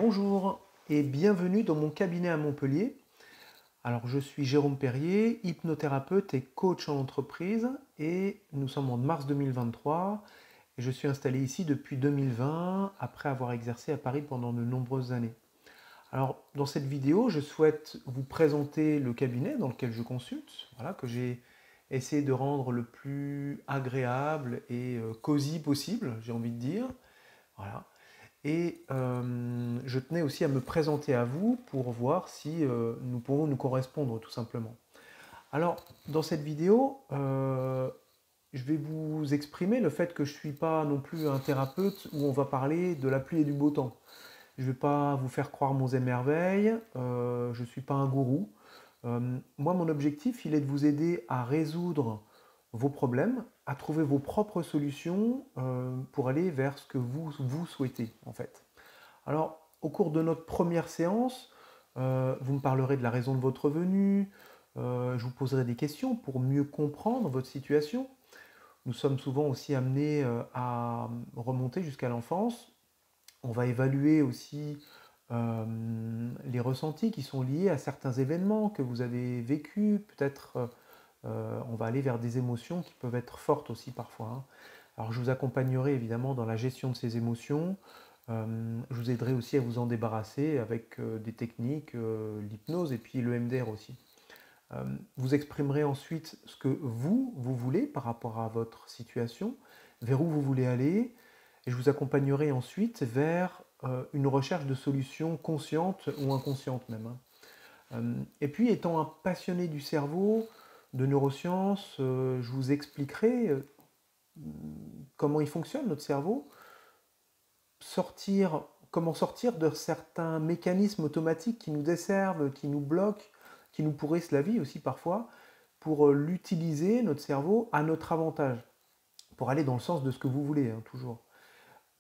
Bonjour et bienvenue dans mon cabinet à Montpellier. Alors je suis Jérôme Perrier, hypnothérapeute et coach en entreprise et nous sommes en mars 2023 et je suis installé ici depuis 2020 après avoir exercé à Paris pendant de nombreuses années. Alors dans cette vidéo, je souhaite vous présenter le cabinet dans lequel je consulte, voilà, que j'ai essayé de rendre le plus agréable et cosy possible, j'ai envie de dire. Voilà. Et je tenais aussi à me présenter à vous pour voir si nous pouvons nous correspondre tout simplement. Alors, dans cette vidéo, je vais vous exprimer le fait que je ne suis pas non plus un thérapeute où on va parler de la pluie et du beau temps. Je ne vais pas vous faire croire monts et merveilles, je ne suis pas un gourou. Moi, mon objectif, il est de vous aider à résoudre vos problèmes, à trouver vos propres solutions pour aller vers ce que vous souhaitez en fait. Alors, au cours de notre première séance, vous me parlerez de la raison de votre venue, je vous poserai des questions pour mieux comprendre votre situation. Nous sommes souvent aussi amenés à remonter jusqu'à l'enfance. On va évaluer aussi les ressentis qui sont liés à certains événements que vous avez vécus. Peut-être on va aller vers des émotions qui peuvent être fortes aussi parfois, hein. Alors je vous accompagnerai évidemment dans la gestion de ces émotions. Je vous aiderai aussi à vous en débarrasser avec des techniques, l'hypnose et puis le MDR aussi. Vous exprimerez ensuite ce que vous voulez par rapport à votre situation, vers où vous voulez aller, et je vous accompagnerai ensuite vers une recherche de solutions conscientes ou inconscientes même, hein. Et puis, étant un passionné du cerveau, de neurosciences, je vous expliquerai comment il fonctionne notre cerveau, comment sortir de certains mécanismes automatiques qui nous desservent, qui nous bloquent, qui nous pourrissent la vie aussi parfois, pour l'utiliser, notre cerveau, à notre avantage, pour aller dans le sens de ce que vous voulez, hein, toujours.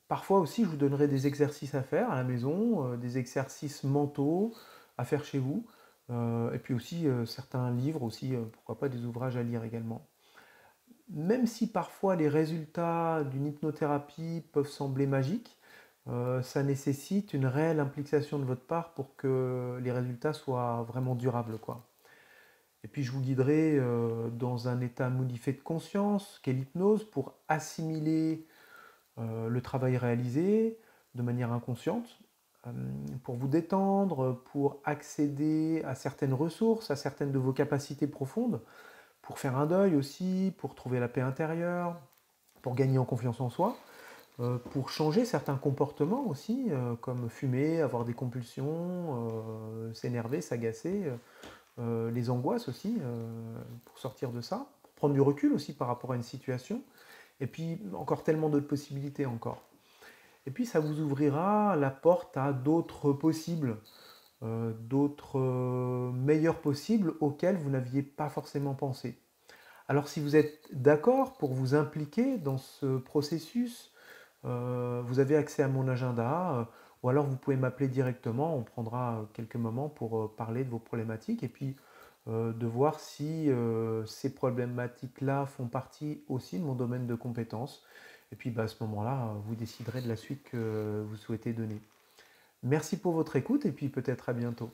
Parfois aussi, je vous donnerai des exercices à faire à la maison, des exercices mentaux à faire chez vous, et puis aussi certains livres aussi, pourquoi pas des ouvrages à lire également. Même si parfois les résultats d'une hypnothérapie peuvent sembler magiques, ça nécessite une réelle implication de votre part pour que les résultats soient vraiment durables, quoi. Et puis je vous guiderai dans un état modifié de conscience, qu'est l'hypnose, pour assimiler le travail réalisé de manière inconsciente, euh, pour vous détendre, pour accéder à certaines ressources, à certaines de vos capacités profondes, pour faire un deuil aussi, pour trouver la paix intérieure, pour gagner en confiance en soi, pour changer certains comportements aussi, comme fumer, avoir des compulsions, s'énerver, s'agacer, les angoisses aussi, pour sortir de ça, pour prendre du recul aussi par rapport à une situation, et puis encore tellement d'autres possibilités encore. Et puis ça vous ouvrira la porte à d'autres possibles, d'autres meilleurs possibles auxquels vous n'aviez pas forcément pensé. Alors si vous êtes d'accord pour vous impliquer dans ce processus, vous avez accès à mon agenda, ou alors vous pouvez m'appeler directement, on prendra quelques moments pour parler de vos problématiques et puis de voir si ces problématiques-là font partie aussi de mon domaine de compétences. Et puis bah, à ce moment-là, vous déciderez de la suite que vous souhaitez donner. Merci pour votre écoute et puis peut-être à bientôt.